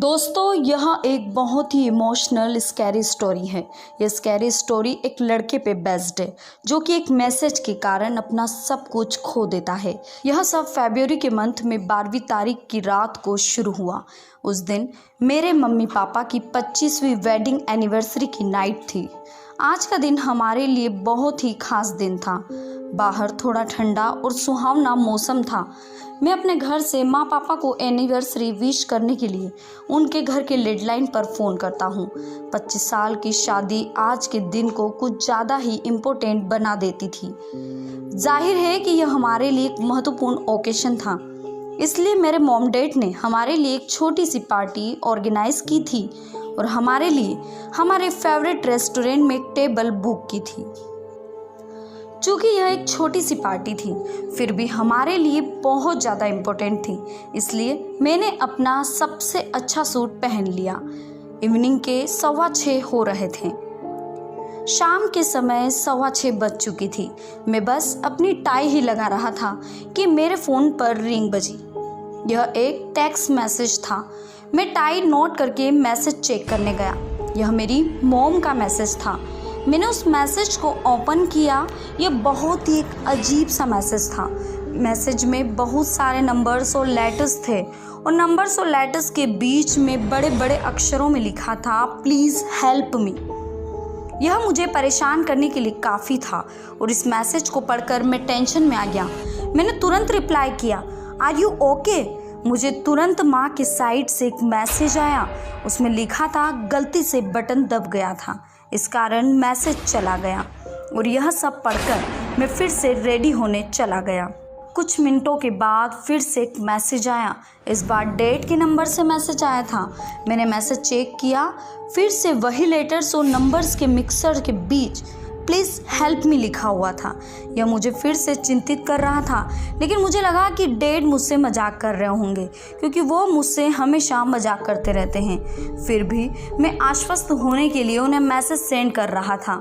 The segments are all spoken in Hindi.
दोस्तों, यह एक बहुत ही इमोशनल स्कैरी स्टोरी है। यह स्कैरी स्टोरी एक लड़के पे बेस्ड है जो कि एक मैसेज के कारण अपना सब कुछ खो देता है। यह सब फरवरी के मंथ में 12वीं तारीख की रात को शुरू हुआ। उस दिन मेरे मम्मी पापा की 25वीं वेडिंग एनिवर्सरी की नाइट थी। आज का दिन हमारे लिए बहुत ही खास दिन था। बाहर थोड़ा ठंडा और सुहावना मौसम था। मैं अपने घर से माँ पापा को एनिवर्सरी विश करने के लिए उनके घर के लैंडलाइन पर फ़ोन करता हूँ। 25 साल की शादी आज के दिन को कुछ ज़्यादा ही इम्पोर्टेंट बना देती थी। जाहिर है कि यह हमारे लिए एक महत्वपूर्ण ओकेशन था, इसलिए मेरे मॉम डैड ने हमारे लिए एक छोटी सी पार्टी ऑर्गेनाइज की थी और हमारे लिए हमारे फेवरेट रेस्टोरेंट में एक टेबल बुक की थी। चूँकि यह एक छोटी सी पार्टी थी, फिर भी हमारे लिए बहुत ज़्यादा इम्पोर्टेंट थी, इसलिए मैंने अपना सबसे अच्छा सूट पहन लिया। इवनिंग के 6:15 हो रहे थे। शाम के समय 6:15 बज चुकी थी। मैं बस अपनी टाई ही लगा रहा था कि मेरे फ़ोन पर रिंग बजी। यह एक टेक्स्ट मैसेज था। मैं टाई नोट करके मैसेज चेक करने गया। यह मेरी मॉम का मैसेज था। मैंने उस मैसेज को ओपन किया। यह बहुत ही एक अजीब सा मैसेज था। मैसेज में बहुत सारे नंबर्स और लेटर्स थे और नंबर्स और लेटर्स के बीच में बड़े बड़े अक्षरों में लिखा था, प्लीज़ हेल्प मी। यह मुझे परेशान करने के लिए काफ़ी था और इस मैसेज को पढ़कर मैं टेंशन में आ गया। मैंने तुरंत रिप्लाई किया, आर यू ओके? मुझे तुरंत माँ के साइड से एक मैसेज आया। उसमें लिखा था, गलती से बटन दब गया था, इस कारण मैसेज चला गया। और यह सब पढ़कर मैं फिर से रेडी होने चला गया। कुछ मिनटों के बाद फिर से एक मैसेज आया। इस बार डेट के नंबर से मैसेज आया था। मैंने मैसेज चेक किया, फिर से वही लेटर्स और नंबर्स के मिक्सर के बीच प्लीज़ हेल्प मी लिखा हुआ था। यह मुझे फिर से चिंतित कर रहा था, लेकिन मुझे लगा कि डैड मुझसे मजाक कर रहे होंगे, क्योंकि वो मुझसे हमेशा मजाक करते रहते हैं। फिर भी मैं आश्वस्त होने के लिए उन्हें मैसेज सेंड कर रहा था,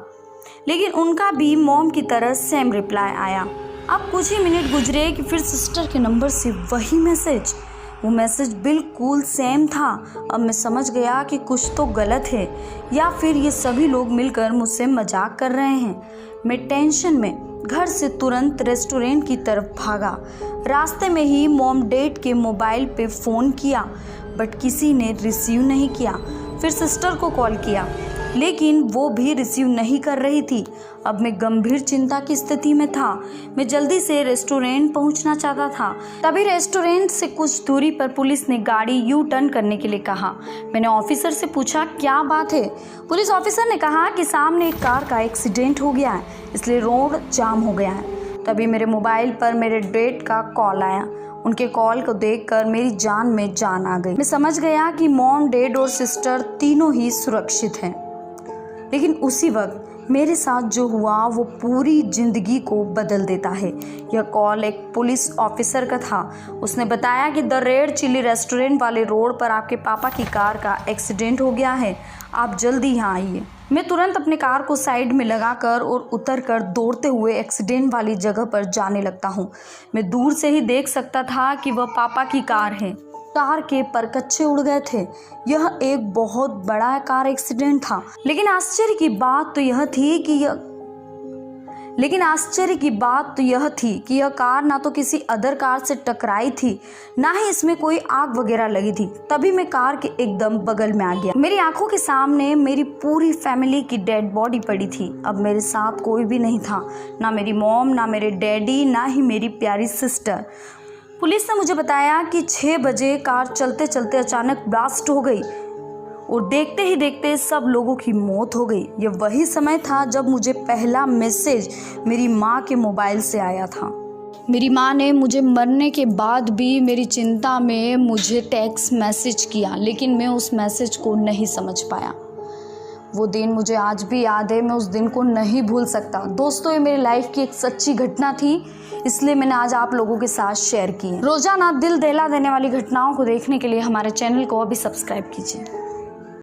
लेकिन उनका भी मॉम की तरह सेम रिप्लाई आया। अब कुछ ही मिनट गुजरे कि फिर सिस्टर के नंबर से वही मैसेज। वो मैसेज बिल्कुल सेम था। अब मैं समझ गया कि कुछ तो गलत है, या फिर ये सभी लोग मिलकर मुझसे मजाक कर रहे हैं। मैं टेंशन में घर से तुरंत रेस्टोरेंट की तरफ भागा। रास्ते में ही मॉम डैड के मोबाइल पे फ़ोन किया, बट किसी ने रिसीव नहीं किया। फिर सिस्टर को कॉल किया, लेकिन वो भी रिसीव नहीं कर रही थी। अब मैं गंभीर चिंता की स्थिति में था। मैं जल्दी से रेस्टोरेंट पहुंचना चाहता था। तभी रेस्टोरेंट से कुछ दूरी पर पुलिस ने गाड़ी यू टर्न करने के लिए कहा। मैंने ऑफिसर से पूछा, क्या बात है? पुलिस ऑफिसर ने कहा कि सामने एक कार का एक्सीडेंट हो गया है, इसलिए रोड जाम हो गया है। तभी मेरे मोबाइल पर मेरे डैड का कॉल आया। उनके कॉल को देखकर मेरी जान में जान आ गई। मैं समझ गया कि मॉम, डैड और सिस्टर तीनों ही सुरक्षित हैं। लेकिन उसी वक्त मेरे साथ जो हुआ वो पूरी ज़िंदगी को बदल देता है। यह कॉल एक पुलिस ऑफिसर का था। उसने बताया कि द रेड चिली रेस्टोरेंट वाले रोड पर आपके पापा की कार का एक्सीडेंट हो गया है, आप जल्दी यहाँ आइए। मैं तुरंत अपने कार को साइड में लगाकर और उतरकर दौड़ते हुए एक्सीडेंट वाली जगह पर जाने लगता हूँ। मैं दूर से ही देख सकता था कि वह पापा की कार है। कार के परकच्चे उड़ गए थे। यह एक बहुत बड़ा कार एक्सीडेंट था। लेकिन आश्चर्य की बात तो यह थी कि यह कार ना तो किसी अदर कार से टकराई थी, ना ही इसमें कोई आग वगैरह लगी थी। तभी मैं कार के एकदम बगल में आ गया। मेरी आंखों के सामने मेरी पूरी फैमिली की डेड बॉडी पड़ी थी। अब मेरे साथ कोई भी नहीं था, ना मेरी मॉम, ना मेरे डैडी, ना ही मेरी प्यारी सिस्टर। पुलिस ने मुझे बताया कि 6 बजे कार चलते चलते अचानक ब्लास्ट हो गई और देखते ही देखते सब लोगों की मौत हो गई। यह वही समय था जब मुझे पहला मैसेज मेरी माँ के मोबाइल से आया था। मेरी माँ ने मुझे मरने के बाद भी मेरी चिंता में मुझे टेक्स्ट मैसेज किया, लेकिन मैं उस मैसेज को नहीं समझ पाया। वो दिन मुझे आज भी याद है। मैं उस दिन को नहीं भूल सकता। दोस्तों, ये मेरी लाइफ की एक सच्ची घटना थी, इसलिए मैंने आज आप लोगों के साथ शेयर की है। रोजाना दिल दहला देने वाली घटनाओं को देखने के लिए हमारे चैनल को अभी सब्सक्राइब कीजिए।